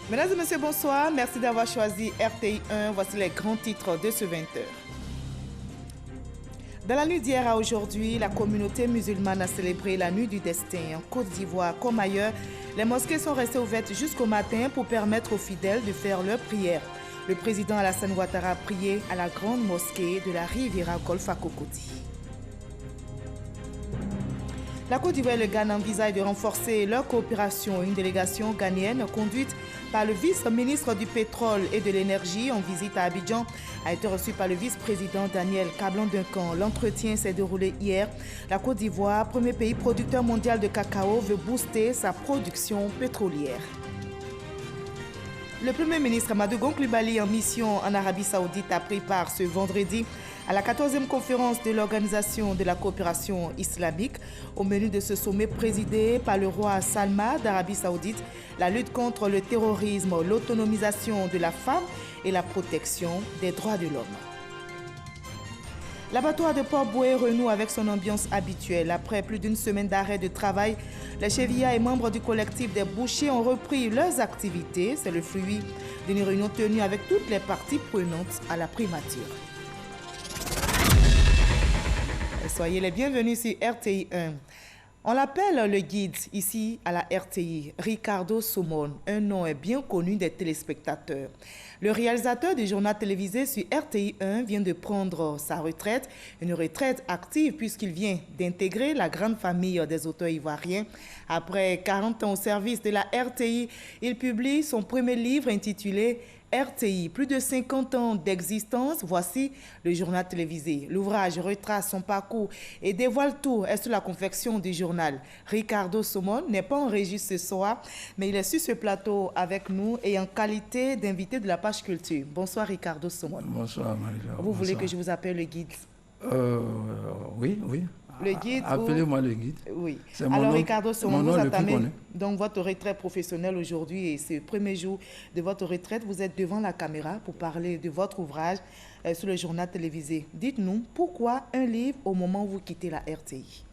Mesdames et messieurs, bonsoir. Merci d'avoir choisi RTI 1. Voici les grands titres de ce 20h. Dans la nuit d'hier à aujourd'hui, la communauté musulmane a célébré la nuit du destin. En Côte d'Ivoire comme ailleurs, les mosquées sont restées ouvertes jusqu'au matin pour permettre aux fidèles de faire leurs prières. Le président Alassane Ouattara a prié à la grande mosquée de la Riviera Golf à Cocody. La Côte d'Ivoire et le Ghana envisagent de renforcer leur coopération. Une délégation ghanéenne conduite par le vice-ministre du pétrole et de l'énergie en visite à Abidjan a été reçue par le vice-président Daniel Kablan-Duncan. L'entretien s'est déroulé hier. La Côte d'Ivoire, premier pays producteur mondial de cacao, veut booster sa production pétrolière. Le Premier ministre Amadou Gon Coulibaly en mission en Arabie Saoudite a pris part ce vendredi à la 14e conférence de l'Organisation de la coopération islamique. Au menu de ce sommet présidé par le roi Salman d'Arabie Saoudite, la lutte contre le terrorisme, l'autonomisation de la femme et la protection des droits de l'homme. L'abattoir de Port-Bouët renoue avec son ambiance habituelle. Après plus d'une semaine d'arrêt de travail, les chevillards et membres du collectif des bouchers ont repris leurs activités. C'est le fruit d'une réunion tenue avec toutes les parties prenantes à la primature. Soyez les bienvenus sur RTI 1. On l'appelle le guide ici à la RTI, Ricardo Somone. Un nom est bien connu des téléspectateurs. Le réalisateur du journal télévisé sur RTI 1 vient de prendre sa retraite, une retraite active puisqu'il vient d'intégrer la grande famille des auteurs ivoiriens. Après 40 ans au service de la RTI, il publie son premier livre intitulé RTI, plus de 50 ans d'existence, voici le journal télévisé. L'ouvrage retrace son parcours et dévoile tout sur la confection du journal. Ricardo Somone n'est pas en régie ce soir, mais il est sur ce plateau avec nous et en qualité d'invité de la page culture. Bonsoir Ricardo Somone. Bonsoir Marie-Laure. Vous voulez que je vous appelle le guide? Oui. Le guide. Appelez-moi le guide. Oui. Alors, Ricardo Somone, vous entamez donc votre retraite professionnelle aujourd'hui et c'est le premier jour de votre retraite. Vous êtes devant la caméra pour parler de votre ouvrage sur le journal télévisé. Dites-nous, pourquoi un livre au moment où vous quittez la RTI?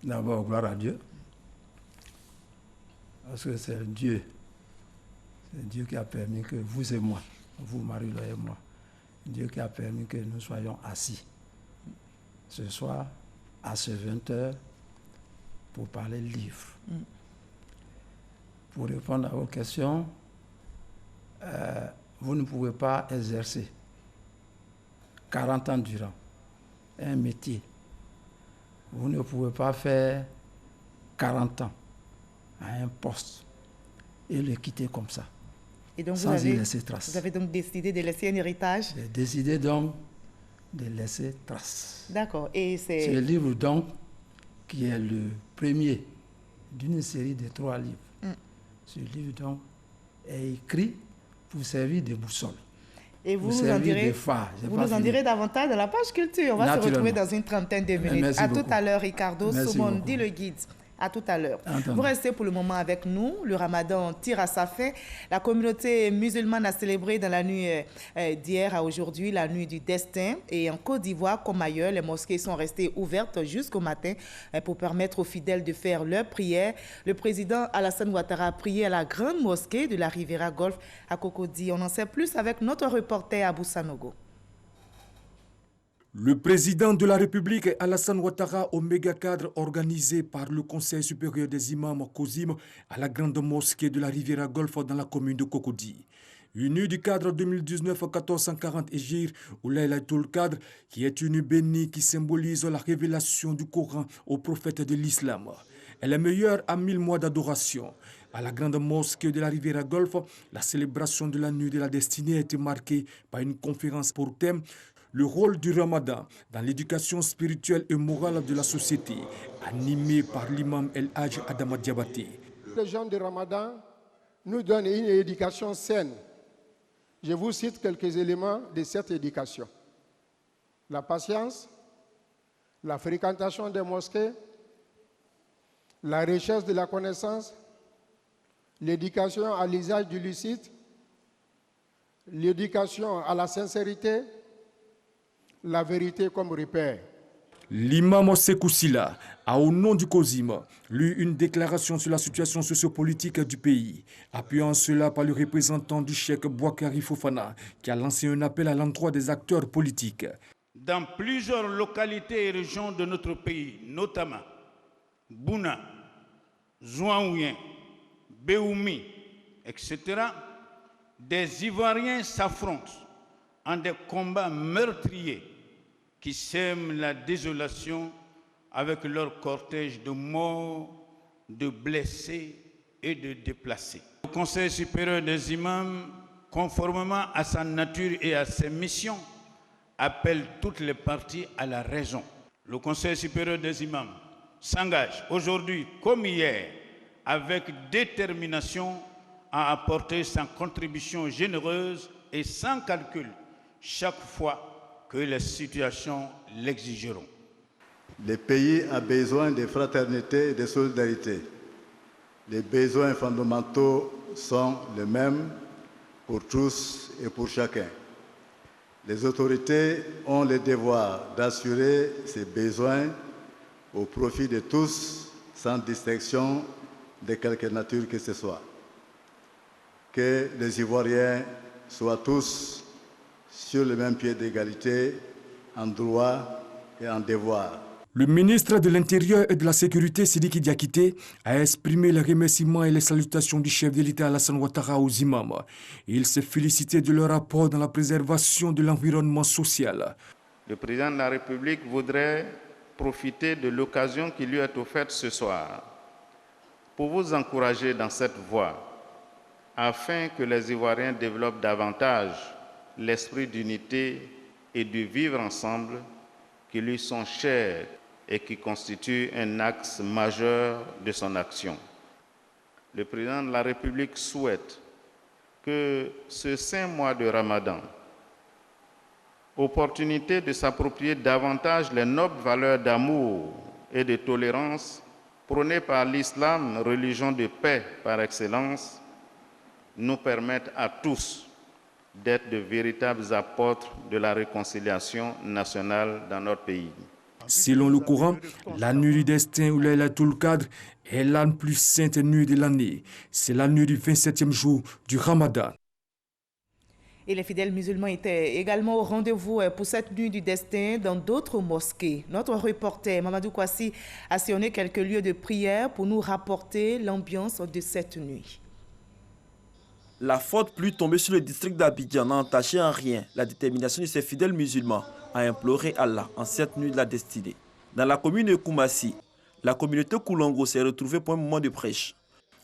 D'abord, gloire à Dieu. Parce que c'est Dieu qui a permis que vous et moi, vous Marie-Laure et moi, Dieu qui a permis que nous soyons assis ce soir, à ce 20h, pour parler livre. Pour répondre à vos questions, vous ne pouvez pas exercer 40 ans durant un métier. Vous ne pouvez pas faire 40 ans à un poste et le quitter comme ça, et donc sans y laisser trace. Vous avez donc décidé de laisser un héritage? J'ai décidé donc de laisser trace. D'accord. Et c'est ce livre donc qui est le premier d'une série de 3 livres. Ce livre donc est écrit pour servir de boussole. Et vous nous en direz davantage dans la page culture. On va se retrouver dans une trentaine de minutes. Merci à beaucoup. Tout à l'heure, Ricardo Somone, beaucoup. dit le guide. À tout à l'heure. Entendu. Vous restez pour le moment avec nous. Le ramadan tire à sa fin. La communauté musulmane a célébré dans la nuit d'hier à aujourd'hui la nuit du destin. Et en Côte d'Ivoire, comme ailleurs, les mosquées sont restées ouvertes jusqu'au matin pour permettre aux fidèles de faire leurs prières. Le président Alassane Ouattara a prié à la grande mosquée de la Riviera Golf à Cocody. On en sait plus avec notre reporter Abou Sanogo. Le président de la République, Alassane Ouattara, au méga cadre organisé par le Conseil supérieur des imams COSIM à la grande mosquée de la Riviera Golf dans la commune de Cocody. Une nuit du cadre 2019-1440 Hégire ou Laylatul Qadr, qui est une bénie qui symbolise la révélation du Coran au prophète de l'islam. Elle est meilleure à 1000 mois d'adoration. À la grande mosquée de la Riviera Golf, la célébration de la nuit de la destinée a été marquée par une conférence pour thème le rôle du Ramadan dans l'éducation spirituelle et morale de la société, animée par l'imam El Hadj Adama Diabaté. Le jeûne du Ramadan nous donne une éducation saine. Je vous cite quelques éléments de cette éducation. La patience, la fréquentation des mosquées, la recherche de la connaissance, l'éducation à l'usage du licite, l'éducation à la sincérité, la vérité comme repère. L'imam Sekou Silla a, au nom du COSIM, lu une déclaration sur la situation sociopolitique du pays, appuyant cela par le représentant du Cheikh Boakari Fofana, qui a lancé un appel à l'endroit des acteurs politiques. Dans plusieurs localités et régions de notre pays, notamment Bouna, Zouaouien, Béoumi, etc., des Ivoiriens s'affrontent en des combats meurtriers qui sèment la désolation avec leur cortège de morts, de blessés et de déplacés. Le Conseil supérieur des imams, conformément à sa nature et à ses missions, appelle toutes les parties à la raison. Le Conseil supérieur des imams s'engage aujourd'hui comme hier avec détermination à apporter sa contribution généreuse et sans calcul chaque fois que les situations l'exigeront. Le pays a besoin de fraternité et de solidarité. Les besoins fondamentaux sont les mêmes pour tous et pour chacun. Les autorités ont le devoir d'assurer ces besoins au profit de tous, sans distinction de quelque nature que ce soit. Que les Ivoiriens soient tous sur le même pied d'égalité, en droit et en devoir. Le ministre de l'Intérieur et de la Sécurité, Sidiki Diakité, a exprimé les remerciements et les salutations du chef de l'État Alassane Ouattara aux imams. Il s'est félicité de leur apport dans la préservation de l'environnement social. Le président de la République voudrait profiter de l'occasion qui lui est offerte ce soir pour vous encourager dans cette voie, afin que les Ivoiriens développent davantage l'esprit d'unité et de vivre ensemble qui lui sont chers et qui constituent un axe majeur de son action. Le président de la République souhaite que ce saint mois de Ramadan, opportunité de s'approprier davantage les nobles valeurs d'amour et de tolérance prônées par l'islam, religion de paix par excellence, nous permettent à tous d'être de véritables apôtres de la réconciliation nationale dans notre pays. Selon le Coran, la nuit du destin ou Laylatul Qadr est la plus sainte nuit de l'année. C'est la nuit du 27e jour du Ramadan. Et les fidèles musulmans étaient également au rendez-vous pour cette nuit du destin dans d'autres mosquées. Notre reporter Mamadou Kwasi a sillonné quelques lieux de prière pour nous rapporter l'ambiance de cette nuit. La forte pluie tombée sur le district d'Abidjan n'a entaché en rien la détermination de ces fidèles musulmans à implorer Allah en cette nuit de la destinée. Dans la commune de Koumassi, la communauté Koulongo s'est retrouvée pour un moment de prêche.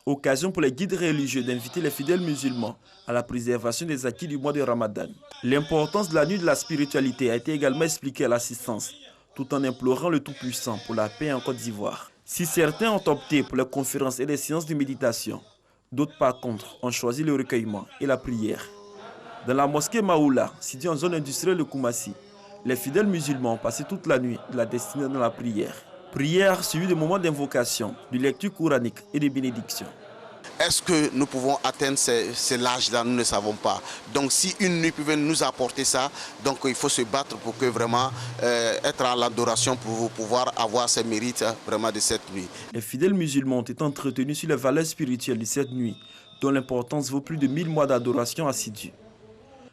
Occasion pour les guides religieux d'inviter les fidèles musulmans à la préservation des acquis du mois de Ramadan. L'importance de la nuit de la spiritualité a été également expliquée à l'assistance, tout en implorant le Tout-Puissant pour la paix en Côte d'Ivoire. Si certains ont opté pour les conférences et les séances de méditation, d'autres, par contre, ont choisi le recueillement et la prière. Dans la mosquée Maoula, située en zone industrielle de Koumassi, les fidèles musulmans ont passé toute la nuit de la destinée dans la prière. Prière suivie de moments d'invocation, de lecture coranique et de bénédiction. Est-ce que nous pouvons atteindre ces âges-là? Nous ne savons pas. Donc si une nuit pouvait nous apporter ça, donc il faut se battre pour que vraiment être à l'adoration pour pouvoir avoir ces mérites vraiment de cette nuit. Les fidèles musulmans ont été entretenus sur les valeurs spirituelles de cette nuit, dont l'importance vaut plus de 1000 mois d'adoration assidue.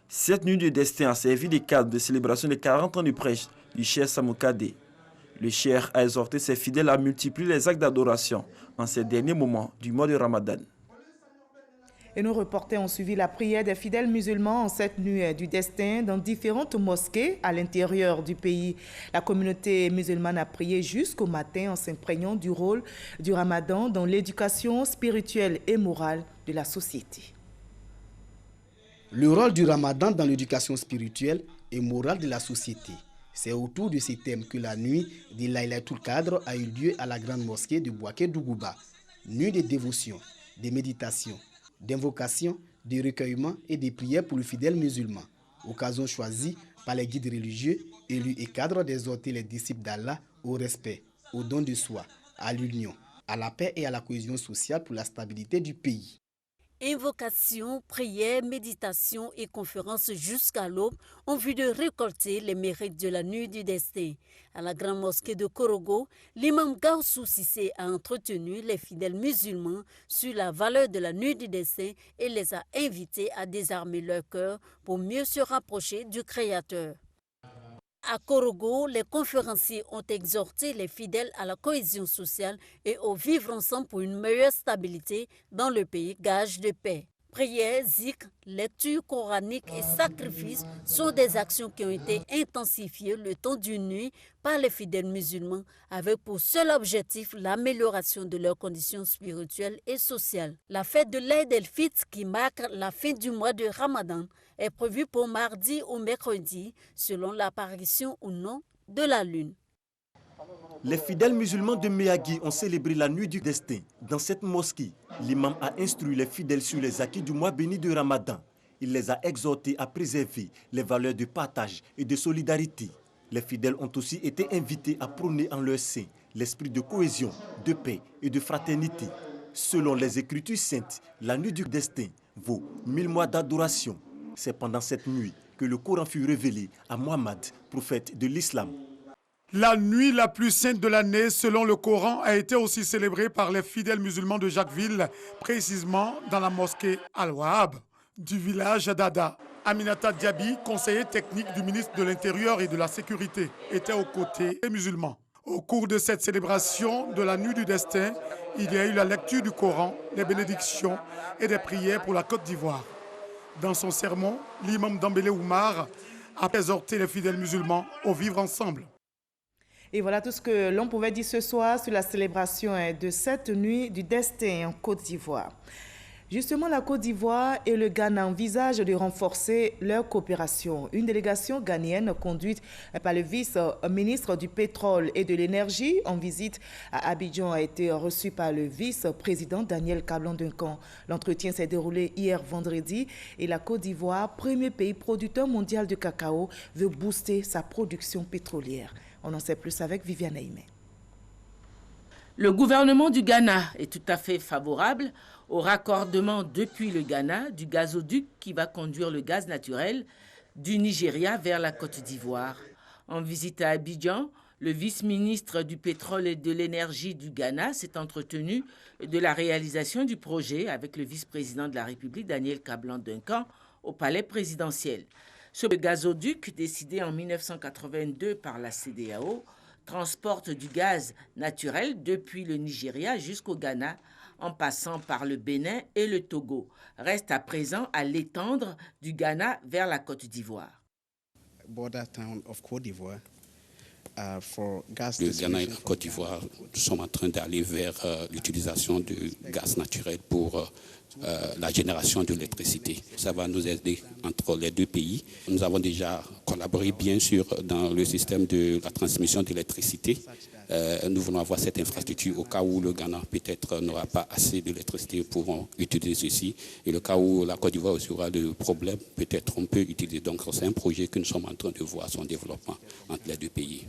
Cette nuit de destin a servi de cadre de célébration des 40 ans de prêche du Cheikh Samoukade. Le Cheikh a exhorté ses fidèles à multiplier les actes d'adoration en ces derniers moments du mois de Ramadan. Et nos reporters ont suivi la prière des fidèles musulmans en cette nuit du destin dans différentes mosquées à l'intérieur du pays. La communauté musulmane a prié jusqu'au matin en s'imprégnant du rôle du Ramadan dans l'éducation spirituelle et morale de la société. Le rôle du Ramadan dans l'éducation spirituelle et morale de la société. C'est autour de ces thèmes que la nuit de Laylatul Qadr a eu lieu à la grande mosquée de Bouaké-Dougouba. Nuit de dévotion, de méditation, d'invocation, de recueillement et de prières pour le fidèle musulman. Occasion choisie par les guides religieux, élus et cadres d'exhorter les disciples d'Allah au respect, au don de soi, à l'union, à la paix et à la cohésion sociale pour la stabilité du pays. Invocations, prières, méditations et conférences jusqu'à l'aube ont vu de récolter les mérites de la nuit du destin. À la grande mosquée de Korogo, l'imam Gaussou Sissé a entretenu les fidèles musulmans sur la valeur de la nuit du destin et les a invités à désarmer leur cœur pour mieux se rapprocher du Créateur. À Korogo, les conférenciers ont exhorté les fidèles à la cohésion sociale et au vivre ensemble pour une meilleure stabilité dans le pays, gage de paix. Prières, zikr, lecture coranique et sacrifices sont des actions qui ont été intensifiées le temps d'une nuit par les fidèles musulmans avec pour seul objectif l'amélioration de leurs conditions spirituelles et sociales. La fête de l'Aïd el-Fitr qui marque la fin du mois de Ramadan est prévue pour mardi ou mercredi selon l'apparition ou non de la lune. Les fidèles musulmans de Meyagui ont célébré la nuit du destin. Dans cette mosquée, l'imam a instruit les fidèles sur les acquis du mois béni de Ramadan. Il les a exhortés à préserver les valeurs de partage et de solidarité. Les fidèles ont aussi été invités à prôner en leur sein l'esprit de cohésion, de paix et de fraternité. Selon les Écritures saintes, la nuit du destin vaut 1000 mois d'adoration. C'est pendant cette nuit que le Coran fut révélé à Mohammed, prophète de l'islam. La nuit la plus sainte de l'année, selon le Coran, a été aussi célébrée par les fidèles musulmans de Jacquesville, précisément dans la mosquée Al-Wahab du village d'Ada. Aminata Diaby, conseiller technique du ministre de l'Intérieur et de la Sécurité, était aux côtés des musulmans. Au cours de cette célébration de la nuit du destin, il y a eu la lecture du Coran, des bénédictions et des prières pour la Côte d'Ivoire. Dans son sermon, l'imam Dambélé Oumar a exhorté les fidèles musulmans au vivre ensemble. Et voilà tout ce que l'on pouvait dire ce soir sur la célébration de cette nuit du destin en Côte d'Ivoire. Justement, la Côte d'Ivoire et le Ghana envisagent de renforcer leur coopération. Une délégation ghanéenne conduite par le vice-ministre du pétrole et de l'énergie en visite à Abidjan a été reçue par le vice-président Daniel Kablan-Duncan. L'entretien s'est déroulé hier vendredi et la Côte d'Ivoire, premier pays producteur mondial de cacao, veut booster sa production pétrolière. On en sait plus avec Viviane Aimé. Le gouvernement du Ghana est tout à fait favorable au raccordement depuis le Ghana du gazoduc qui va conduire le gaz naturel du Nigeria vers la Côte d'Ivoire. En visite à Abidjan, le vice-ministre du pétrole et de l'énergie du Ghana s'est entretenu de la réalisation du projet avec le vice-président de la République, Daniel Kablan-Duncan, au palais présidentiel. Ce gazoduc, décidé en 1982 par la CEDEAO, transporte du gaz naturel depuis le Nigeria jusqu'au Ghana, en passant par le Bénin et le Togo. Reste à présent à l'étendre du Ghana vers la Côte d'Ivoire. Le Ghana et la Côte d'Ivoire, nous sommes en train d'aller vers l'utilisation du gaz naturel pour la génération d'électricité. Ça va nous aider entre les deux pays. Nous avons déjà collaboré bien sûr dans le système de la transmission d'électricité. Nous voulons avoir cette infrastructure au cas où le Ghana peut-être n'aura pas assez d'électricité, nous pourrons utiliser ceci. Et le cas où la Côte d'Ivoire aussi aura des problèmes, peut-être on peut utiliser. Donc c'est un projet que nous sommes en train de voir son développement entre les deux pays.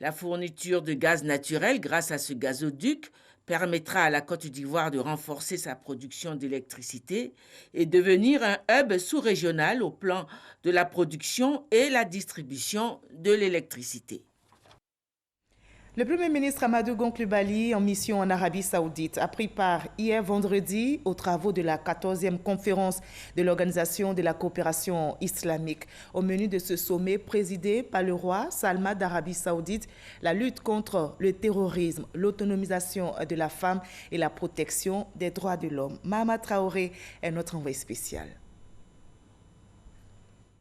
La fourniture de gaz naturel grâce à ce gazoduc permettra à la Côte d'Ivoire de renforcer sa production d'électricité et devenir un hub sous-régional au plan de la production et la distribution de l'électricité. Le Premier ministre Amadou Gon Coulibaly, en mission en Arabie Saoudite, a pris part hier vendredi aux travaux de la 14e conférence de l'Organisation de la coopération islamique. Au menu de ce sommet présidé par le roi Salman d'Arabie Saoudite, la lutte contre le terrorisme, l'autonomisation de la femme et la protection des droits de l'homme. Mahama Traoré est notre envoyé spécial.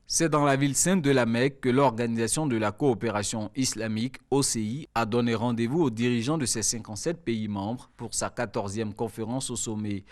C'est dans la ville sainte de la Mecque que l'Organisation de la coopération islamique, OCI, a donné rendez-vous aux dirigeants de ses 57 pays membres pour sa 14e conférence au sommet.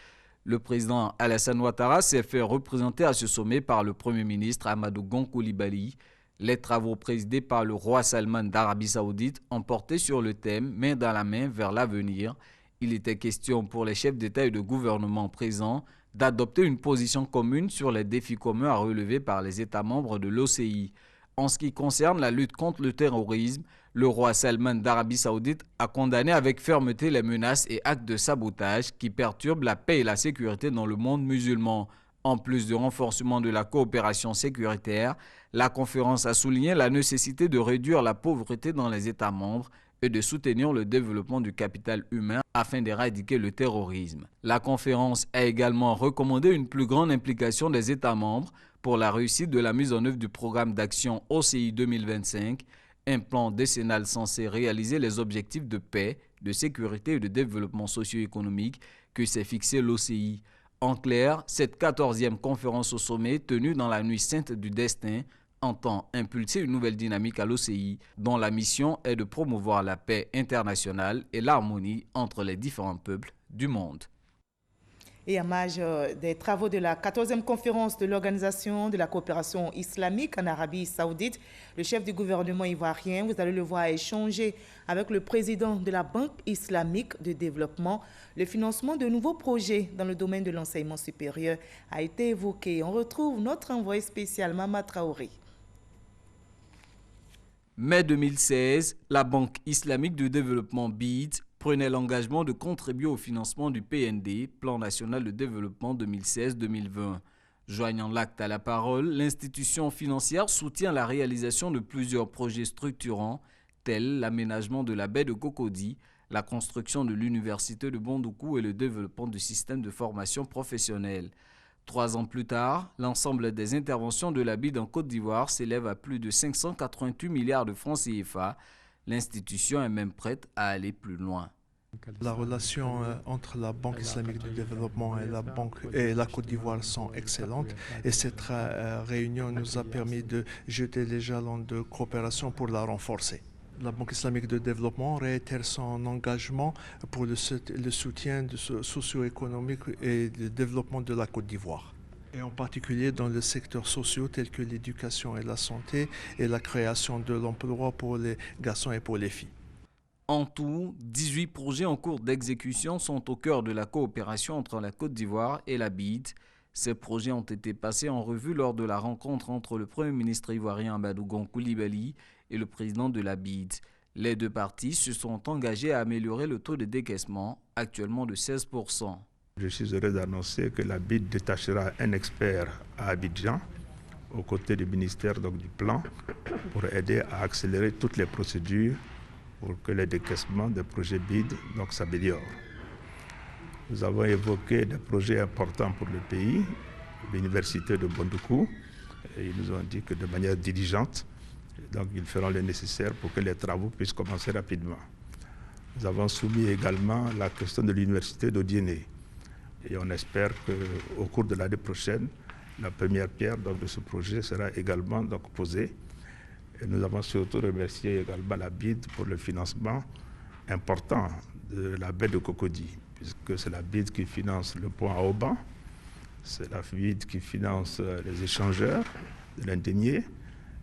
Le président Alassane Ouattara s'est fait représenter à ce sommet par le Premier ministre Amadou Gon Coulibaly. Les travaux présidés par le roi Salman d'Arabie Saoudite ont porté sur le thème « Main dans la main vers l'avenir ». Il était question pour les chefs d'État et de gouvernement présents d'adopter une position commune sur les défis communs à relever par les États membres de l'OCI. En ce qui concerne la lutte contre le terrorisme, le roi Salman d'Arabie Saoudite a condamné avec fermeté les menaces et actes de sabotage qui perturbent la paix et la sécurité dans le monde musulman. En plus du renforcement de la coopération sécuritaire, la conférence a souligné la nécessité de réduire la pauvreté dans les États membres et de soutenir le développement du capital humain afin d'éradiquer le terrorisme. La conférence a également recommandé une plus grande implication des États membres pour la réussite de la mise en œuvre du programme d'action OCI 2025, un plan décennal censé réaliser les objectifs de paix, de sécurité et de développement socio-économique que s'est fixé l'OCI. En clair, cette 14e conférence au sommet tenue dans la nuit sainte du destin entend impulser une nouvelle dynamique à l'OCI dont la mission est de promouvoir la paix internationale et l'harmonie entre les différents peuples du monde. Et en marge des travaux de la 14e conférence de l'Organisation de la coopération islamique en Arabie Saoudite, le chef du gouvernement ivoirien, vous allez le voir, échanger avec le président de la Banque islamique de développement. Le financement de nouveaux projets dans le domaine de l'enseignement supérieur a été évoqué. On retrouve notre envoyé spécial, Mama Traoré. Mai 2016, la Banque islamique de développement BID prenait l'engagement de contribuer au financement du PND, Plan national de développement 2016-2020. Joignant l'acte à la parole, l'institution financière soutient la réalisation de plusieurs projets structurants, tels l'aménagement de la baie de Cocody, la construction de l'université de Bondoukou et le développement du système de formation professionnelle. 3 ans plus tard, l'ensemble des interventions de la BID en Côte d'Ivoire s'élève à plus de 588 milliards de francs CFA. L'institution est même prête à aller plus loin. La relation entre la Banque islamique de développement et la Côte d'Ivoire sont excellentes et cette réunion nous a permis de jeter les jalons de coopération pour la renforcer. La Banque islamique de développement réitère son engagement pour le soutien socio-économique et le développement de la Côte d'Ivoire. Et en particulier dans le secteur social tel que l'éducation et la santé et la création de l'emploi pour les garçons et pour les filles. En tout, 18 projets en cours d'exécution sont au cœur de la coopération entre la Côte d'Ivoire et la BID. Ces projets ont été passés en revue lors de la rencontre entre le Premier ministre ivoirien Amadou Gon Coulibaly et le président de la BID. Les deux parties se sont engagées à améliorer le taux de décaissement, actuellement de 16%. Je suis heureux d'annoncer que la BID détachera un expert à Abidjan, aux côtés du ministère du Plan, pour aider à accélérer toutes les procédures pour que les décaissements des projets BID s'améliorent. Nous avons évoqué des projets importants pour le pays, l'université de Bondoukou, et ils nous ont dit que de manière diligente, ils feront le nécessaire pour que les travaux puissent commencer rapidement. Nous avons soumis également la question de l'université d'Odiéné, et on espère qu'au cours de l'année prochaine, la première pierre de ce projet sera également posée. Et nous avons surtout remercié également la BID pour le financement important de la baie de Cocody, puisque c'est la BID qui finance le pont à Auban, c'est la BID qui finance les échangeurs de l'Indénié,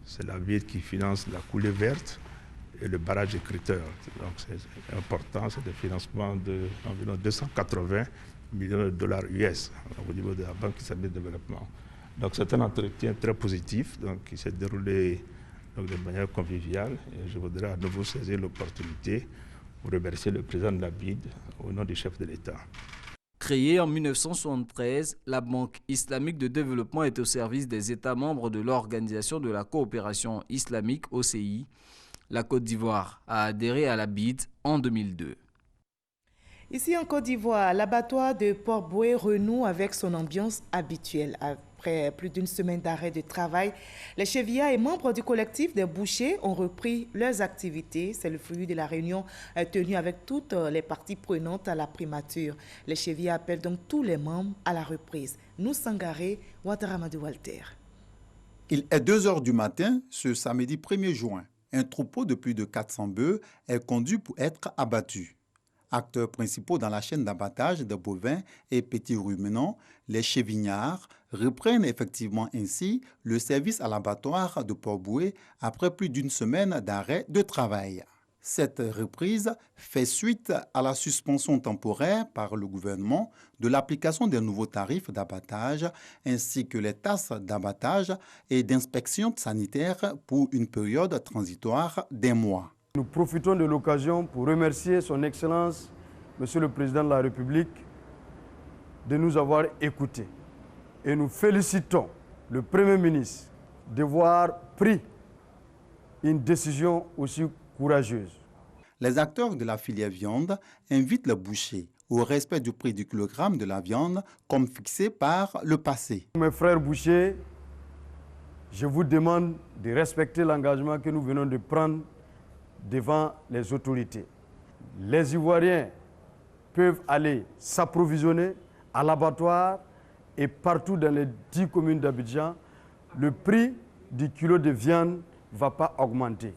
c'est la BID qui finance la coulée verte et le barrage écriteur. Donc c'est important, c'est des financements d'environ 280 millions de dollars US au niveau de la Banque islamique de développement. Donc c'est un entretien très positif qui s'est déroulé de manière conviviale. Et je voudrais à nouveau saisir l'opportunité pour remercier le président de la BID au nom du chef de l'État. Créée en 1973, la Banque islamique de développement est au service des États membres de l'Organisation de la coopération islamique OCI. La Côte d'Ivoire a adhéré à la BID en 2002. Ici en Côte d'Ivoire, l'abattoir de Port-Bouët renoue avec son ambiance habituelle. Après plus d'une semaine d'arrêt de travail, les chevillards et membres du collectif des bouchers ont repris leurs activités. C'est le fruit de la réunion tenue avec toutes les parties prenantes à la primature. Les chevillards appellent donc tous les membres à la reprise. Nous Sangaré, Ouattaramadou Walter. Il est 2 h du matin ce samedi 1er juin. Un troupeau de plus de 400 bœufs est conduit pour être abattu. Acteurs principaux dans la chaîne d'abattage de bovins et petits ruminants, les chevignards reprennent effectivement ainsi le service à l'abattoir de Port-Bouët après plus d'une semaine d'arrêt de travail. Cette reprise fait suite à la suspension temporaire par le gouvernement de l'application des nouveaux tarifs d'abattage ainsi que les tasses d'abattage et d'inspection sanitaire pour une période transitoire d'1 mois. Nous profitons de l'occasion pour remercier son Excellence, Monsieur le Président de la République, de nous avoir écoutés. Et nous félicitons le Premier ministre d'avoir pris une décision aussi courageuse. Les acteurs de la filière viande invitent les bouchers au respect du prix du kilogramme de la viande comme fixé par le passé. Mes frères bouchers, je vous demande de respecter l'engagement que nous venons de prendre devant les autorités. Les Ivoiriens peuvent aller s'approvisionner à l'abattoir et partout dans les 10 communes d'Abidjan, le prix du kilo de viande ne va pas augmenter.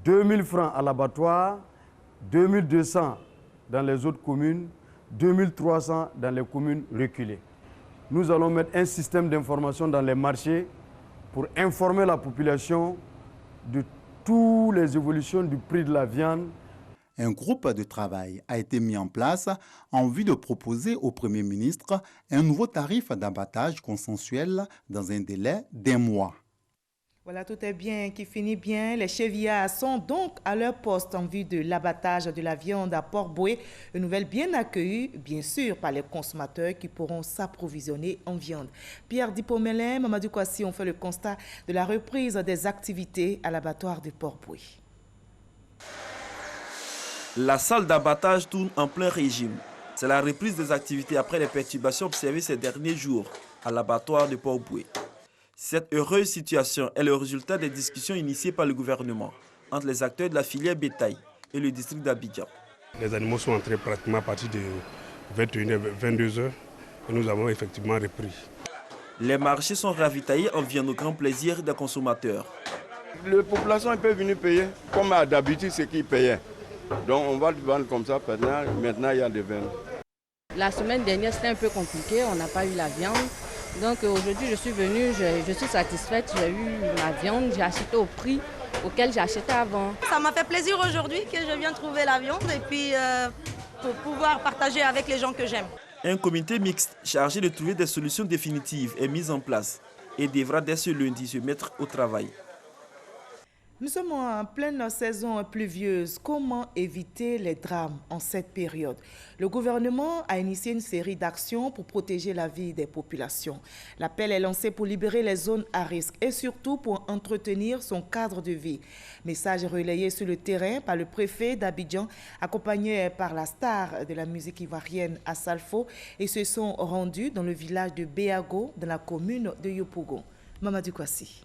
2000 francs à l'abattoir, 2200 dans les autres communes, 2300 dans les communes reculées. Nous allons mettre un système d'information dans les marchés pour informer la population de toutes les évolutions du prix de la viande. Un groupe de travail a été mis en place en vue de proposer au Premier ministre un nouveau tarif d'abattage consensuel dans un délai d'1 mois. Voilà, tout est bien qui finit bien. Les chevillards sont donc à leur poste en vue de l'abattage de la viande à Port-Boué. Une nouvelle bien accueillie, bien sûr, par les consommateurs qui pourront s'approvisionner en viande. Pierre Dipomelin, Mamadou Kwasi ont fait le constat de la reprise des activités à l'abattoir de Port-Boué. La salle d'abattage tourne en plein régime. C'est la reprise des activités après les perturbations observées ces derniers jours à l'abattoir de Port-Boué. Cette heureuse situation est le résultat des discussions initiées par le gouvernement entre les acteurs de la filière bétail et le district d'Abidjan. Les animaux sont entrés pratiquement à partir de 21h, 22h et nous avons effectivement repris. Les marchés sont ravitaillés en viande au grand plaisir des consommateurs. Les populations peuvent venir payer comme d'habitude ce qu'ils payaient. Donc on va le vendre comme ça, maintenant il y a des vins. La semaine dernière c'était un peu compliqué, on n'a pas eu la viande. Donc aujourd'hui je suis venue, je suis satisfaite, j'ai eu ma viande, j'ai acheté au prix auquel j'ai acheté avant. Ça m'a fait plaisir aujourd'hui que je viens trouver la viande et puis pour pouvoir partager avec les gens que j'aime. Un comité mixte chargé de trouver des solutions définitives est mis en place et devra dès ce lundi se mettre au travail. Nous sommes en pleine saison pluvieuse. Comment éviter les drames en cette période? Le gouvernement a initié une série d'actions pour protéger la vie des populations. L'appel est lancé pour libérer les zones à risque et surtout pour entretenir son cadre de vie. Message relayé sur le terrain par le préfet d'Abidjan, accompagné par la star de la musique ivoirienne Assalfo, et se sont rendus dans le village de Béago, dans la commune de Yopougon. Mamadou Kwasi.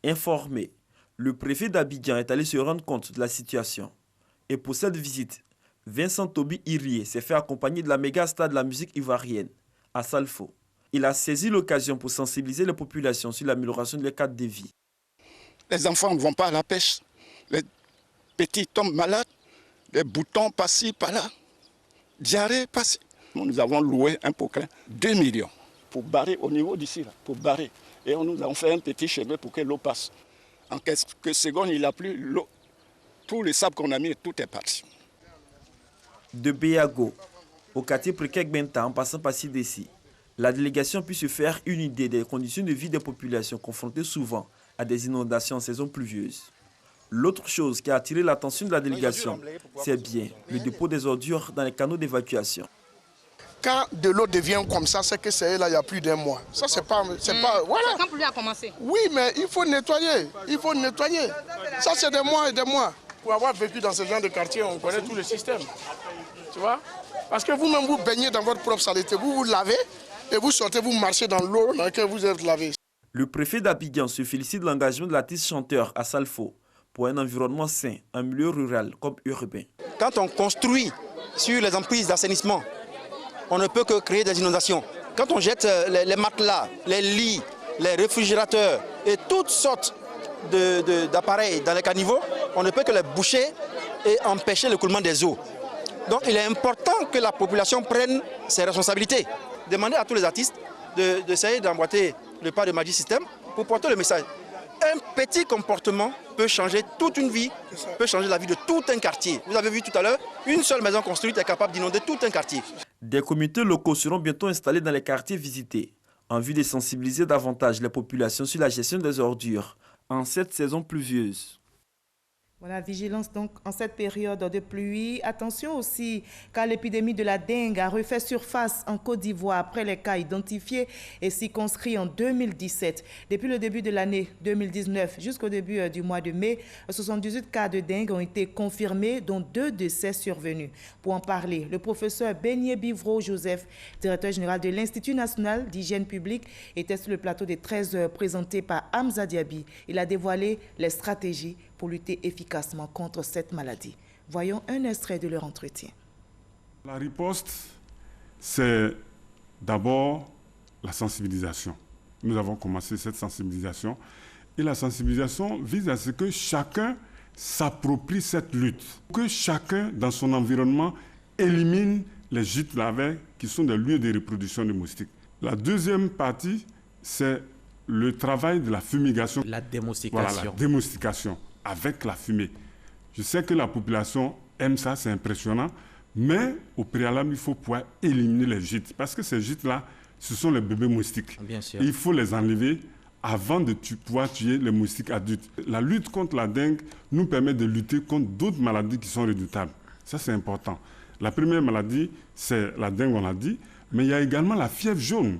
Informé, le préfet d'Abidjan est allé se rendre compte de la situation. Et pour cette visite, Vincent Toby Irie s'est fait accompagner de la méga star de la musique ivoirienne, Assalfo. Il a saisi l'occasion pour sensibiliser les populations sur l'amélioration de leur cadre de vie. Les enfants ne vont pas à la pêche, les petits tombent malades, les boutons par-ci, par-là, diarrhée par-ci. Nous avons loué un poquelin, 2 millions, pour barrer au niveau d'ici, pour barrer. Et nous avons fait un petit chemin pour que l'eau passe. En quelques secondes, il a plu, l'eau, tout le sable qu'on a mis, tout est parti. De Béago au quartier précaire Benta en passant par Sidessi, la délégation peut se faire une idée des conditions de vie des populations confrontées souvent à des inondations en saison pluvieuse. L'autre chose qui a attiré l'attention de la délégation, c'est bien le dépôt des ordures dans les canaux d'évacuation. Quand de l'eau devient comme ça, c'est que c'est là il y a plus d'1 mois. Ça c'est pas voilà. Quand pluie a commencé. Oui, mais il faut nettoyer, Ça c'est des mois et des mois. Pour avoir vécu dans ce genre de quartier, on connaît tout le système. Tu vois? Parce que vous-même vous baignez dans votre propre saleté, vous vous lavez et vous sortez, vous marchez dans l'eau dans laquelle vous êtes lavé. Le préfet d'Abidjan se félicite de l'engagement de l'artiste chanteur Assalfo pour un environnement sain, un milieu rural comme urbain. Quand on construit sur les emprises d'assainissement, on ne peut que créer des inondations. Quand on jette les matelas, les lits, les réfrigérateurs et toutes sortes d'appareils dans les caniveaux, on ne peut que les boucher et empêcher l'écoulement des eaux. Donc il est important que la population prenne ses responsabilités. Demandez à tous les artistes d'essayer d'emboîter le pas de Magic System pour porter le message. Un petit comportement peut changer toute une vie, peut changer la vie de tout un quartier. Vous avez vu tout à l'heure, une seule maison construite est capable d'inonder tout un quartier. Des comités locaux seront bientôt installés dans les quartiers visités, en vue de sensibiliser davantage les populations sur la gestion des ordures en cette saison pluvieuse. Voilà, vigilance donc en cette période de pluie. Attention aussi, car l'épidémie de la dengue a refait surface en Côte d'Ivoire après les cas identifiés et circonscrits en 2017. Depuis le début de l'année 2019 jusqu'au début du mois de mai, 78 cas de dengue ont été confirmés, dont 2 décès survenus. Pour en parler, le professeur Beignet Bivro Joseph, directeur général de l'Institut national d'hygiène publique, était sur le plateau des 13 heures présenté par Hamza Diaby. Il a dévoilé les stratégies pour lutter efficacement contre cette maladie. Voyons un extrait de leur entretien. La riposte, c'est d'abord la sensibilisation. Nous avons commencé cette sensibilisation et la sensibilisation vise à ce que chacun s'approprie cette lutte, que chacun dans son environnement élimine les gîtes larvaires qui sont des lieux de reproduction de moustiques. La deuxième partie, c'est le travail de la fumigation. La démoustication. Voilà, la démoustication avec la fumée. Je sais que la population aime ça, c'est impressionnant, mais au préalable, il faut pouvoir éliminer les gîtes, parce que ces gîtes-là, ce sont les bébés moustiques. Bien sûr. Et il faut les enlever avant de pouvoir tuer les moustiques adultes. La lutte contre la dengue nous permet de lutter contre d'autres maladies qui sont redoutables. Ça, c'est important. La première maladie, c'est la dengue, on l'a dit, mais il y a également la fièvre jaune.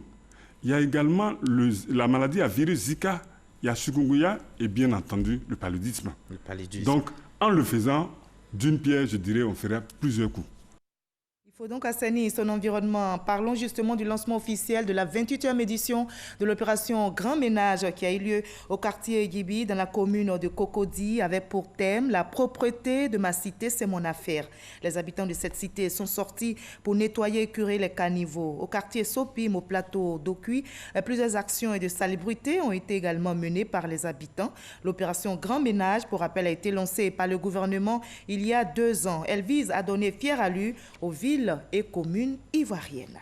Il y a également la maladie à virus Zika. Il y a chikungunya et bien entendu le paludisme. Le paludisme. Donc, en le faisant, d'une pierre, je dirais, on ferait plusieurs coups. Il faut donc assainir son environnement. Parlons justement du lancement officiel de la 28e édition de l'opération Grand Ménage qui a eu lieu au quartier Gibi dans la commune de Cocody avec pour thème « La propreté de ma cité, c'est mon affaire ». Les habitants de cette cité sont sortis pour nettoyer et curer les caniveaux. Au quartier Sopim, au plateau d'Okui, plusieurs actions et de salubrité ont été également menées par les habitants. L'opération Grand Ménage, pour rappel, a été lancée par le gouvernement il y a 2 ans. Elle vise à donner fière allure aux villes et communes ivoiriennes.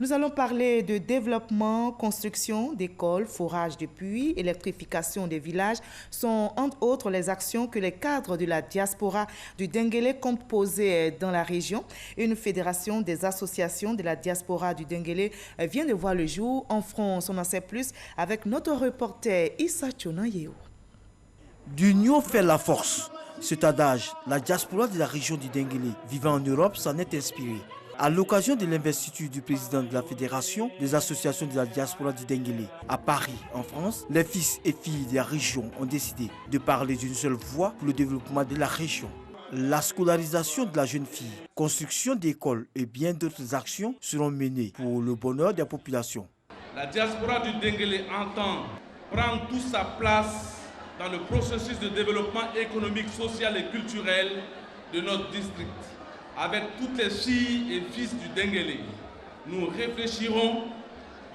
Nous allons parler de développement, construction d'écoles, forage de puits, électrification des villages sont entre autres les actions que les cadres de la diaspora du Denguélé comptent poser dans la région. Une fédération des associations de la diaspora du Denguélé vient de voir le jour en France. On en sait plus avec notre reporter Issa Tchonayeo. D'union fait la force. Cet adage, la diaspora de la région du Denguélé vivant en Europe s'en est inspiré. À l'occasion de l'investiture du président de la Fédération des associations de la diaspora du Denguélé à Paris, en France, les fils et filles de la région ont décidé de parler d'une seule voix pour le développement de la région. La scolarisation de la jeune fille, construction d'écoles et bien d'autres actions seront menées pour le bonheur des populations. La diaspora du Denguélé entend prendre toute sa place dans le processus de développement économique, social et culturel de notre district. Avec toutes les filles et fils du Denguélé, nous réfléchirons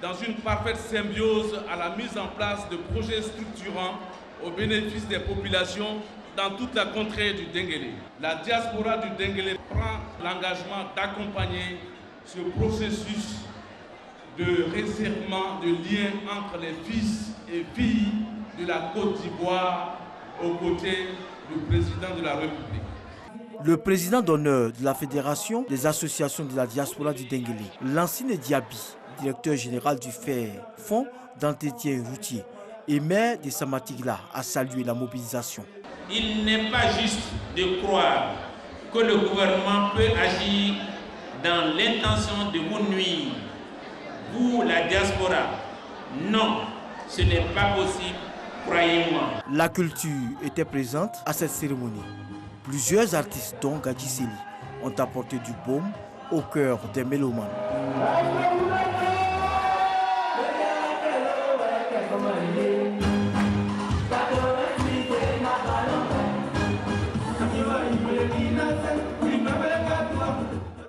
dans une parfaite symbiose à la mise en place de projets structurants au bénéfice des populations dans toute la contrée du Denguélé. La diaspora du Denguélé prend l'engagement d'accompagner ce processus de resserrement de liens entre les fils et filles de la Côte d'Ivoire aux côtés du président de la République. Le président d'honneur de la Fédération des associations de la diaspora du Denguélé, Lansine Diaby, directeur général du FER, Fonds d'entretien routier, et maire de Samatigla, a salué la mobilisation. Il n'est pas juste de croire que le gouvernement peut agir dans l'intention de vous nuire, vous la diaspora. Non, ce n'est pas possible. Croyez-moi. La culture était présente à cette cérémonie. Plusieurs artistes, dont Gadji Seli, ont apporté du baume au cœur des mélomanes.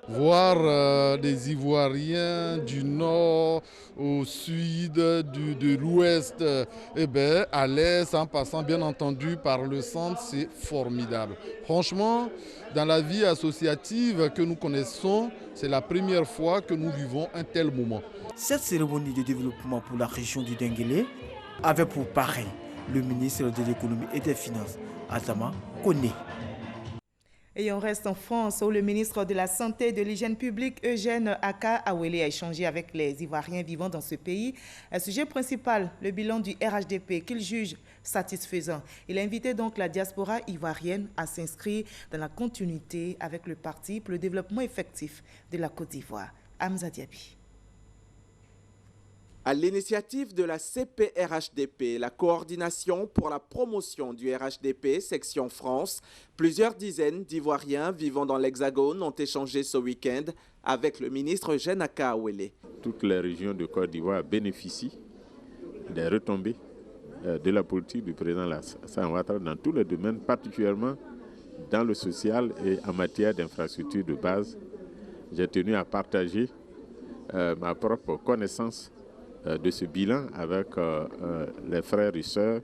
Voir des Ivoiriens du nord au sud, de l'ouest, à l'est, en passant bien entendu par le centre, c'est formidable. Franchement, dans la vie associative que nous connaissons, c'est la première fois que nous vivons un tel moment. Cette cérémonie de développement pour la région du Denguélé avec pour parrain le ministre de l'économie et des finances, Adama Koné. Et on reste en France où le ministre de la Santé et de l'Hygiène publique, Eugène Aka-Awele, a échangé avec les Ivoiriens vivant dans ce pays. Un sujet principal, le bilan du RHDP, qu'il juge satisfaisant. Il a invité donc la diaspora ivoirienne à s'inscrire dans la continuité avec le Parti pour le développement effectif de la Côte d'Ivoire. Hamza Diaby. À l'initiative de la CPRHDP, la coordination pour la promotion du RHDP, section France, plusieurs dizaines d'Ivoiriens vivant dans l'Hexagone ont échangé ce week-end avec le ministre Eugène Aka-Awele. Toutes les régions de Côte d'Ivoire bénéficient des retombées de la politique du président Alassane Ouattara dans tous les domaines, particulièrement dans le social et en matière d'infrastructures de base. J'ai tenu à partager ma propre connaissance de ce bilan avec les frères et sœurs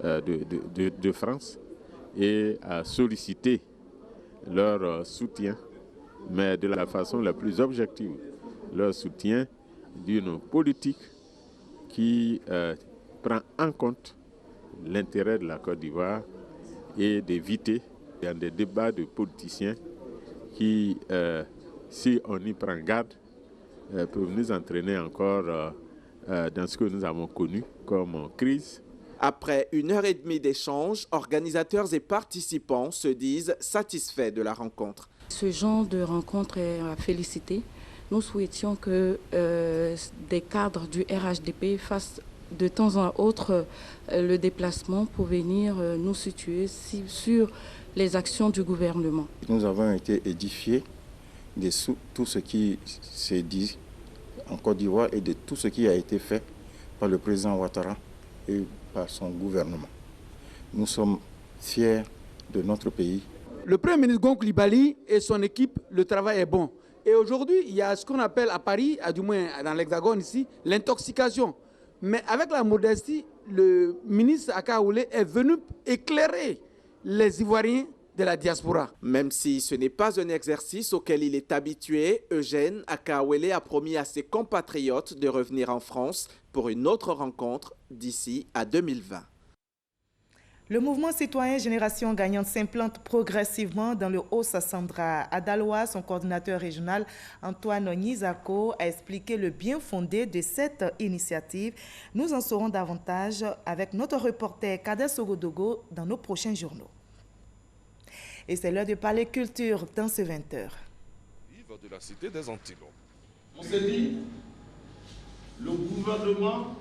de France et à solliciter leur soutien, mais de la façon la plus objective, leur soutien d'une politique qui prend en compte l'intérêt de la Côte d'Ivoire et d'éviter dans des débats de politiciens qui, si on y prend garde, peuvent nous entraîner encore dans ce que nous avons connu comme crise. Après 1h30 d'échange, organisateurs et participants se disent satisfaits de la rencontre. Ce genre de rencontre est à féliciter. Nous souhaitions que des cadres du RHDP fassent de temps en autre le déplacement pour venir nous situer sur les actions du gouvernement. Nous avons été édifiés de tout ce qui s'est dit en Côte d'Ivoire et de tout ce qui a été fait par le président Ouattara et par son gouvernement. Nous sommes fiers de notre pays. Le Premier ministre Gon Coulibaly et son équipe, le travail est bon. Et aujourd'hui, il y a ce qu'on appelle à Paris, du moins dans l'Hexagone ici, l'intoxication. Mais avec la modestie, le ministre Aka-Awele est venu éclairer les Ivoiriens de la diaspora. Même si ce n'est pas un exercice auquel il est habitué, Eugène Aka-Awele a promis à ses compatriotes de revenir en France pour une autre rencontre d'ici à 2020. Le mouvement citoyen Génération Gagnante s'implante progressivement dans le Haut-Sassandra. À Daloa, son coordinateur régional Antoine Nizako a expliqué le bien fondé de cette initiative. Nous en saurons davantage avec notre reporter Kader Sogodogo dans nos prochains journaux. Et c'est l'heure de parler culture dans ce 20h. De la cité des Antilles. On s'est dit, le gouvernement...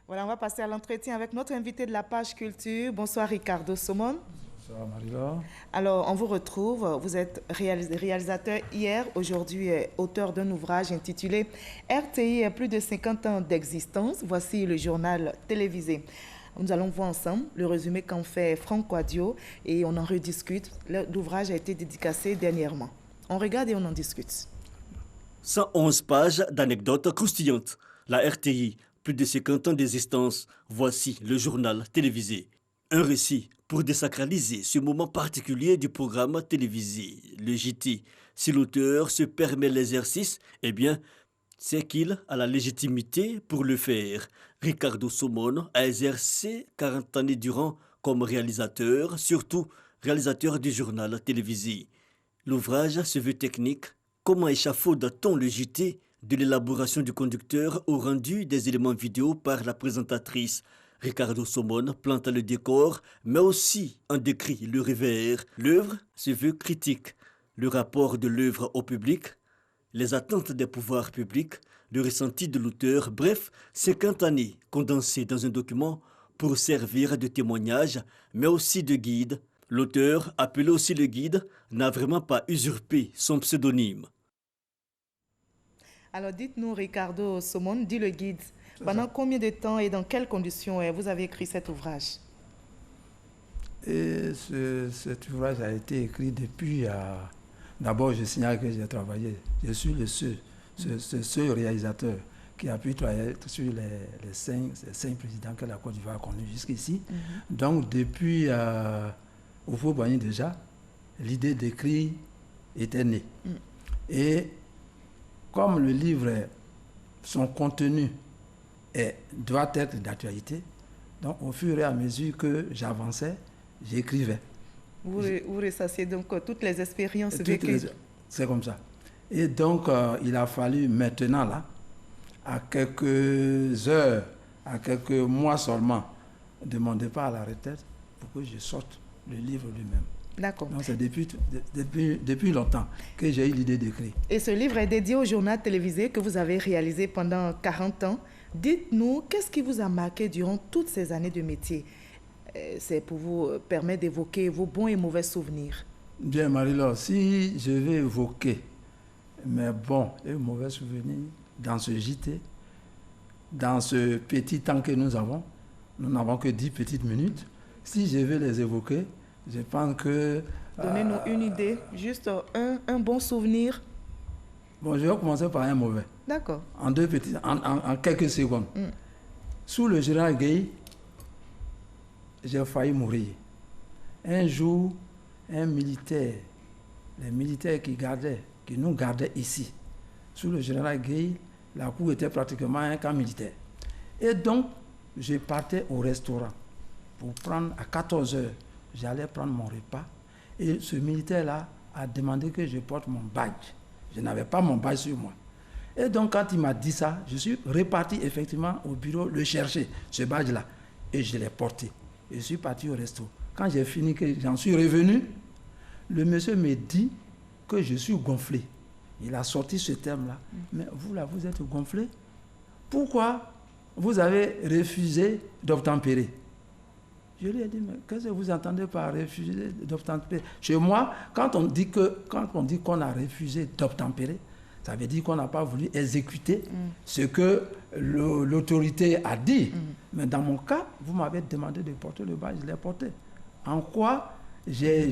Voilà, on va passer à l'entretien avec notre invité de la page culture. Bonsoir Ricardo Somon. Bonsoir Marie-Laure. Alors, on vous retrouve. Vous êtes réalisateur hier, aujourd'hui auteur d'un ouvrage intitulé « RTI a plus de 50 ans d'existence ». Voici le journal télévisé. Nous allons voir ensemble le résumé qu'en fait Franck Quadio et on en rediscute. L'ouvrage a été dédicacé dernièrement. On regarde et on en discute. 111 pages d'anecdotes croustillantes. La RTI, plus de 50 ans d'existence. Voici le journal télévisé. Un récit pour désacraliser ce moment particulier du programme télévisé, le JT. Si l'auteur se permet l'exercice, eh bien, c'est qu'il a la légitimité pour le faire. Ricardo Somon a exercé 40 années durant comme réalisateur, surtout réalisateur du journal télévisé. L'ouvrage se veut technique. Comment échafaude-t-on le JT de l'élaboration du conducteur au rendu des éléments vidéo par la présentatrice? Ricardo Somon plante le décor, mais aussi en décrit le revers. L'œuvre se veut critique. Le rapport de l'œuvre au public, les attentes des pouvoirs publics, le ressenti de l'auteur, bref, 50 années condensées dans un document pour servir de témoignage, mais aussi de guide. L'auteur, appelé aussi le guide, n'a vraiment pas usurpé son pseudonyme. Alors dites-nous, Ricardo Somon, dit le guide, pendant combien de temps et dans quelles conditions vous avez écrit cet ouvrage? Et cet ouvrage a été écrit depuis... D'abord, je signale que j'ai travaillé. Je suis le seul réalisateur qui a pu travailler sur les cinq présidents que la Côte d'Ivoire a connus jusqu'ici. Donc, depuis Houphouët-Boigny déjà, l'idée d'écrire était née. Et comme le livre, son contenu doit être d'actualité. Donc, au fur et à mesure que j'avançais, j'écrivais. Vous ressassiez donc toutes les expériences vécues. C'est comme ça. Et donc, il a fallu maintenant, là, à quelques heures, à quelques mois seulement, de mon départ à la retraite, pour que je sorte le livre lui-même. D'accord. Donc, c'est depuis longtemps que j'ai eu l'idée d'écrire. Et ce livre est dédié au journal télévisé que vous avez réalisé pendant 40 ans. Dites-nous, qu'est-ce qui vous a marqué durant toutes ces années de métier? C'est pour vous permettre d'évoquer vos bons et mauvais souvenirs. Bien, Marie-Laure, si je vais évoquer mes bons et mauvais souvenirs dans ce JT, dans ce petit temps que nous n'avons que 10 petites minutes. Si je vais les évoquer, je pense que... Donnez-nous une idée, juste un bon souvenir. Bon, je vais commencer par un mauvais. D'accord. En quelques secondes. Sous le général Gueye, j'ai failli mourir. Un jour, un militaire, les militaires qui nous gardaient ici, sous le général Gueye, la cour était pratiquement un camp militaire. Et donc, je partais au restaurant pour prendre à 14 heures, j'allais prendre mon repas. Et ce militaire-là a demandé que je porte mon badge. Je n'avais pas mon badge sur moi. Et donc, quand il m'a dit ça, je suis reparti effectivement au bureau le chercher, ce badge-là. Et je l'ai porté. Je suis parti au resto. Quand j'ai fini, que j'en suis revenu, le monsieur me dit que je suis gonflé. Il a sorti ce terme-là. Mais vous, là, vous êtes gonflé? Pourquoi vous avez refusé d'obtempérer? Je lui ai dit, mais qu'est-ce que vous entendez par refuser d'obtempérer? Chez moi, quand on dit qu'on a refusé d'obtempérer, ça veut dire qu'on n'a pas voulu exécuter ce que l'autorité a dit. Mais dans mon cas, vous m'avez demandé de porter le badge, je l'ai porté. En quoi j'ai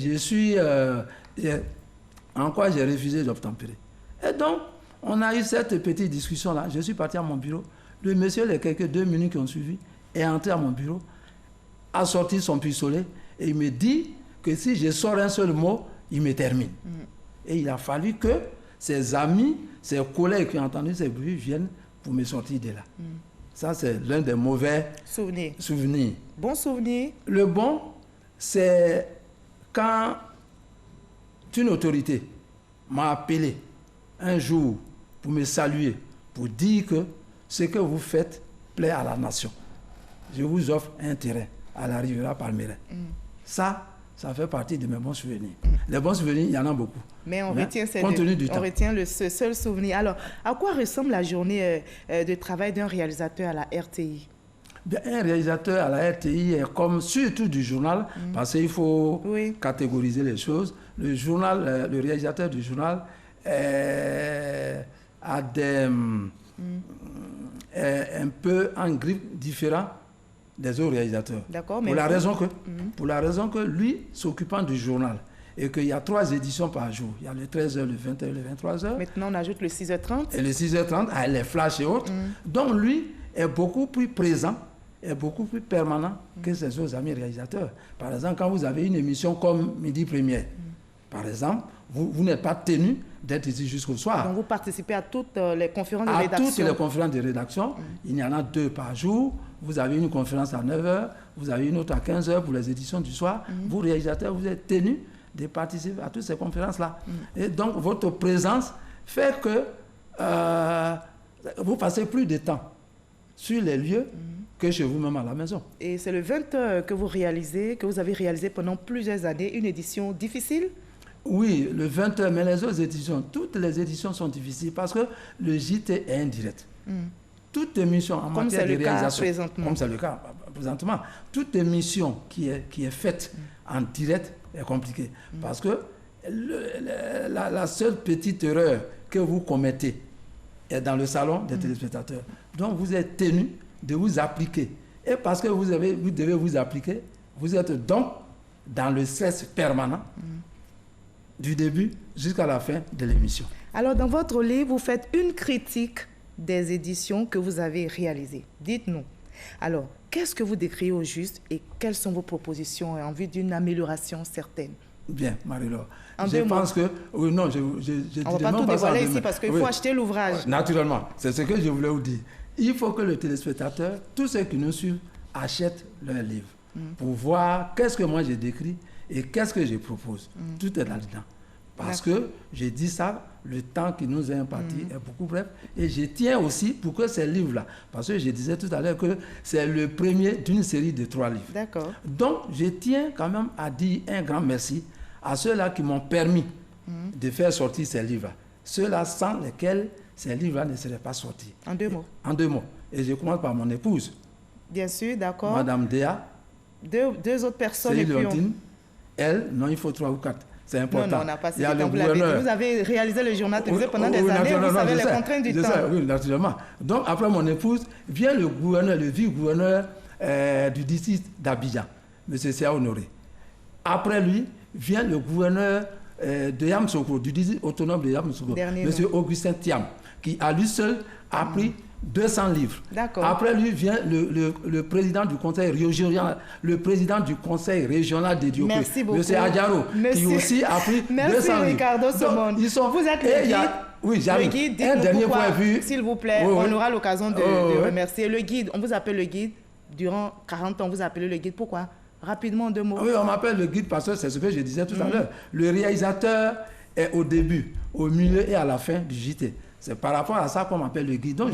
refusé d'obtempérer? Et donc, on a eu cette petite discussion-là. Je suis parti à mon bureau. Le monsieur, les quelques 2 minutes qui ont suivi, est entré à mon bureau, a sorti son pistolet et il me dit que si je sors un seul mot, il me termine. Et il a fallu que ses amis, ses collègues qui ont entendu ces bruits viennent pour me sortir de là. Ça, c'est l'un des mauvais souvenirs. Bon souvenir? Le bon, c'est quand une autorité m'a appelé un jour pour me saluer, pour dire que ce que vous faites plaît à la nation. Je vous offre un terrain à la Riviera Palmeraie. Ça fait partie de mes bons souvenirs. Les bons souvenirs, il y en a beaucoup. Mais on retient ce seul souvenir. Alors, à quoi ressemble la journée de travail d'un réalisateur à la RTI? Bien, un réalisateur à la RTI est comme surtout du journal, parce qu'il faut catégoriser les choses. Le journal, le réalisateur du journal a un peu un grip différent des autres réalisateurs. D'accord, pour la raison que lui, s'occupant du journal, et qu'il y a 3 éditions par jour. Il y a le 13h, le 20h, le 23h. Maintenant, on ajoute le 6h30. Et le 6h30, les flashs et autres. Donc, lui est beaucoup plus présent, est beaucoup plus permanent que ses autres amis réalisateurs. Par exemple, quand vous avez une émission comme Midi Première, par exemple, vous n'êtes pas tenu d'être ici jusqu'au soir. Donc, vous participez à toutes les conférences de rédaction? À toutes les conférences de rédaction. Il y en a 2 par jour. Vous avez une conférence à 9h, vous avez une autre à 15h pour les éditions du soir. Vous, réalisateurs, vous êtes tenus de participer à toutes ces conférences-là. Et donc, votre présence fait que vous passez plus de temps sur les lieux que chez vous-même à la maison. Et c'est le 20h que vous avez réalisé pendant plusieurs années, une édition difficile? Oui, le 20h, mais les autres éditions, toutes les éditions sont difficiles parce que le JT est indirect. Toute émission en matière de réalisation, comme c'est le cas présentement, toute émission qui est faite en direct est compliquée. Parce que la seule petite erreur que vous commettez est dans le salon des téléspectateurs. Donc vous êtes tenu de vous appliquer. Et parce que vous devez vous appliquer, vous êtes donc dans le stress permanent du début jusqu'à la fin de l'émission. Alors dans votre livre, vous faites une critique des éditions que vous avez réalisées. Dites-nous. Alors, qu'est-ce que vous décrivez au juste et quelles sont vos propositions en vue d'une amélioration certaine? Bien, Marie-Laure. Je pense que... Oui, non, je on ne va pas tout dévoiler ici parce qu'il faut acheter l'ouvrage. Naturellement, c'est ce que je voulais vous dire. il faut que le téléspectateur, tous ceux qui nous suivent, achètent leur livre pour voir qu'est-ce que moi j'ai décrit et qu'est-ce que je propose. Tout est là-dedans. Parce que j'ai dit ça, le temps qui nous est imparti est beaucoup bref. Et je tiens aussi pour que ces livres-là, parce que je disais tout à l'heure que c'est le premier d'une série de 3 livres. D'accord. Donc, je tiens quand même à dire un grand merci à ceux-là qui m'ont permis de faire sortir ces livres-là. Ceux-là sans lesquels ces livres-là ne seraient pas sortis. En 2 mots. En 2 mots. Et je commence par mon épouse. Bien sûr, d'accord. Madame Déa. Deux autres personnes. C'est Léontine. Elle, non, il faut 3 ou 4. C'est important. Non, on n'a pas cité comme vous l'avez dit. Vous avez réalisé le journal télévisé pendant des années, vous savez les contraintes du temps. Oui, naturellement. Donc, après mon épouse, vient le gouverneur, le vice-gouverneur du district d'Abidjan, M. Sia Honoré. Après lui, vient le gouverneur de Yamoussoukro, du district autonome de Yamoussoukro, M. Augustin Thiam, qui à lui seul a pris 200 livres. Après lui vient le président du conseil régional, de Diopé, M. Adjaro, qui aussi a pris 200 livres. Ricardo Somone. Vous êtes le guide. Oui, j'arrive. Le guide, dites-nous pourquoi, s'il vous plaît, on aura l'occasion de remercier. Le guide, on vous appelle le guide. Durant 40 ans, vous appelez le guide. Pourquoi? Rapidement, en 2 mots. Oui, on m'appelle le guide parce que c'est ce que je disais tout à l'heure. Le réalisateur est au début, au milieu et à la fin du JT. C'est par rapport à ça qu'on m'appelle le guide. Donc,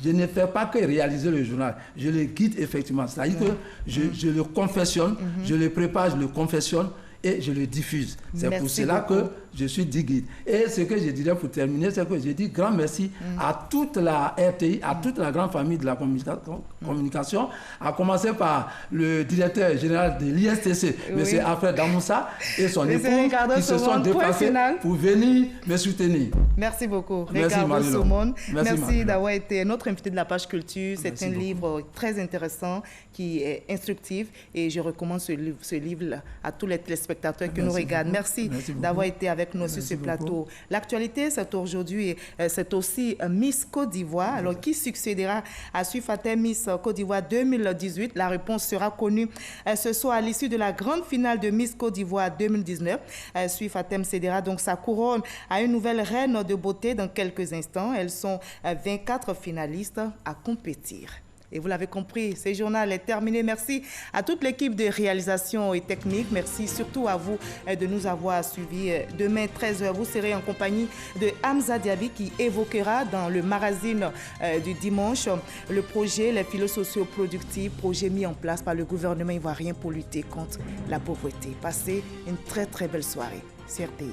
je ne fais pas que réaliser le journal. Je le guide effectivement. C'est-à-dire que je le confessionne, je le prépare, je le confessionne et je le diffuse. C'est pour cela que je suis dit guide. Et ce que je dirais pour terminer, c'est que je dis grand merci à toute la RTI, à toute la grande famille de la communication, à commencer par le directeur général de l'ISTC, M. Alfred Damoussa, et son épouse, qui se sont déplacés pour venir me soutenir. Merci beaucoup, merci, Ricardo Somone. Merci d'avoir été notre invité de la page culture. C'est un livre très intéressant qui est instructif et je recommande ce livre à tous les téléspectateurs qui nous regardent. Merci d'avoir été avec nous sur ce plateau. L'actualité, c'est aujourd'hui, c'est aussi Miss Côte d'Ivoire. Alors, qui succédera à Suifatem Miss Côte d'Ivoire 2018? La réponse sera connue ce soir à l'issue de la grande finale de Miss Côte d'Ivoire 2019. Suifatem cédera donc sa couronne à une nouvelle reine de beauté dans quelques instants. Elles sont 24 finalistes à compétir. Et vous l'avez compris, ce journal est terminé. Merci à toute l'équipe de réalisation et technique. Merci surtout à vous de nous avoir suivis. Demain, 13h, vous serez en compagnie de Hamza Diaby qui évoquera dans le magazine du dimanche le projet Les Filets Sociaux Productifs, projet mis en place par le gouvernement ivoirien pour lutter contre la pauvreté. Passez une très très belle soirée sur RTI 1.